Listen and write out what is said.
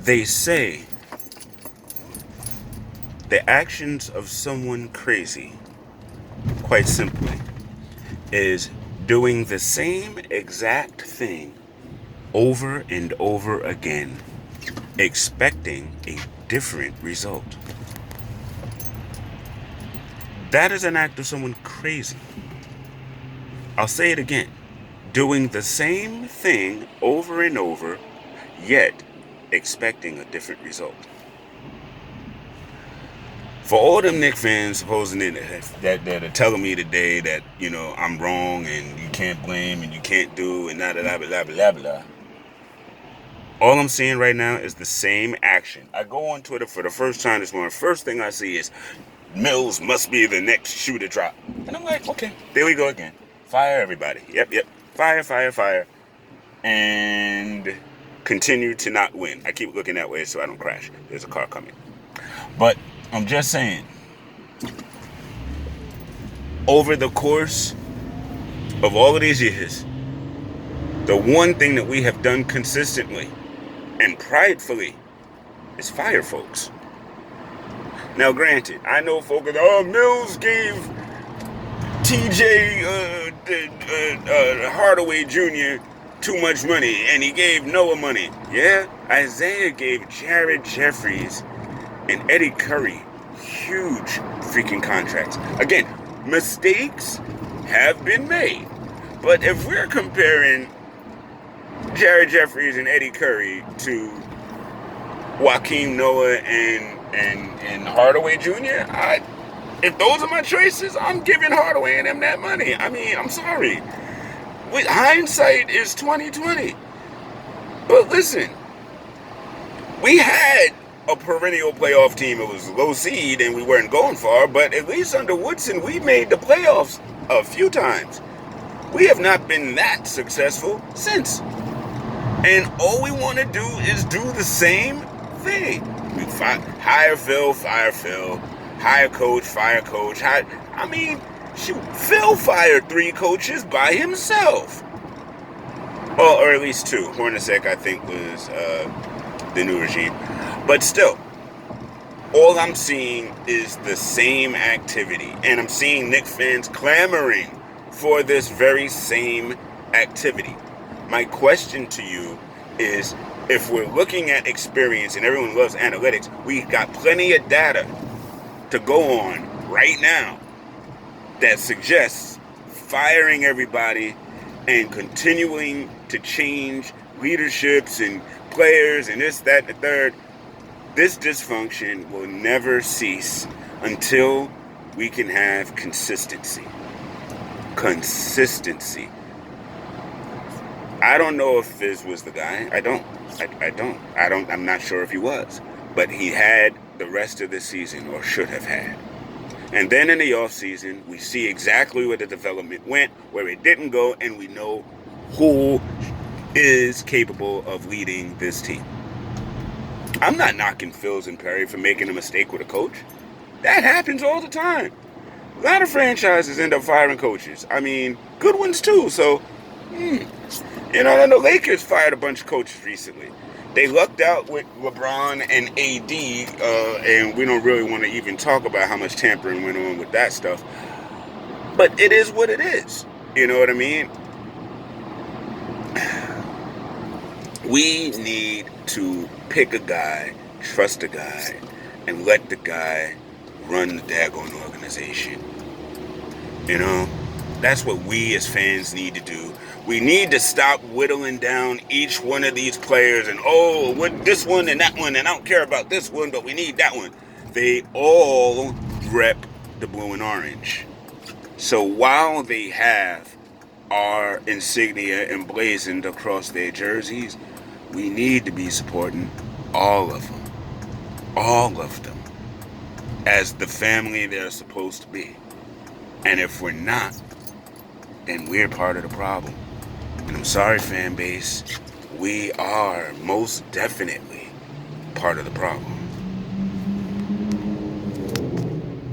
They say the actions of someone crazy, quite simply, is doing the same exact thing over and over again, expecting a different result. That is an act of someone crazy. I'll say it again. Doing the same thing over and over, yet expecting a different result. For all them Knicks fans supposing that are telling me today that, I'm wrong and you can't blame and you can't do and blah, blah, blah, blah, blah, blah. All I'm seeing right now is the same action. I go on Twitter for the first time this morning. First thing I see is Mills must be the next shoe to drop. And I'm like, okay, there we go again. Fire everybody. Yep. Fire, fire, fire. And continue to not win. I keep looking that way so I don't crash. There's a car coming. But I'm just saying, over the course of all of these years, the one thing that we have done consistently and pridefully is fire folks. Now, granted, I know folks are, Mills gave TJ Hardaway Jr. too much money, and he gave Noah money. Yeah, Isaiah gave Jared Jeffries and Eddie Curry huge freaking contracts. Again, mistakes have been made. But if we're comparing Jared Jeffries and Eddie Curry to Joakim Noah and Hardaway Jr., if those are my choices, I'm giving Hardaway and them that money. I mean, I'm sorry. With hindsight is 2020. But listen, we had a perennial playoff team. It was low seed and we weren't going far, but at least under Woodson, we made the playoffs a few times. We have not been that successful since. And all we want to do is do the same thing. We hire Phil, fire Phil. Hire coach, fire coach. Phil fired 3 coaches by himself. Or at least 2. Hornacek, I think, was the new regime. But still, all I'm seeing is the same activity. And I'm seeing Knicks fans clamoring for this very same activity. My question to you is, if we're looking at experience and everyone loves analytics, we've got plenty of data to go on right now that suggests firing everybody and continuing to change leaderships and players and this, that, and the third. This dysfunction will never cease until we can have consistency. Consistency. I don't know if Fizz was the guy. I'm not sure if he was. But he had the rest of the season, or should have had. And then in the offseason, we see exactly where the development went, where it didn't go, and we know who is capable of leading this team. I'm not knocking Phils and Perry for making a mistake with a coach. That happens all the time. A lot of franchises end up firing coaches. I mean, good ones too. So, and the Lakers fired a bunch of coaches recently. They lucked out with LeBron and AD, and we don't really want to even talk about how much tampering went on with that stuff. But it is what it is. You know what I mean? We need to pick a guy, trust a guy, and let the guy run the daggone organization. That's what we as fans need to do. We need to stop whittling down each one of these players and, what this one and that one, and I don't care about this one, but we need that one. They all rep the blue and orange. So while they have our insignia emblazoned across their jerseys, we need to be supporting all of them. All of them. As the family they're supposed to be. And if we're not, then we're part of the problem. And I'm sorry, fan base, we are most definitely part of the problem.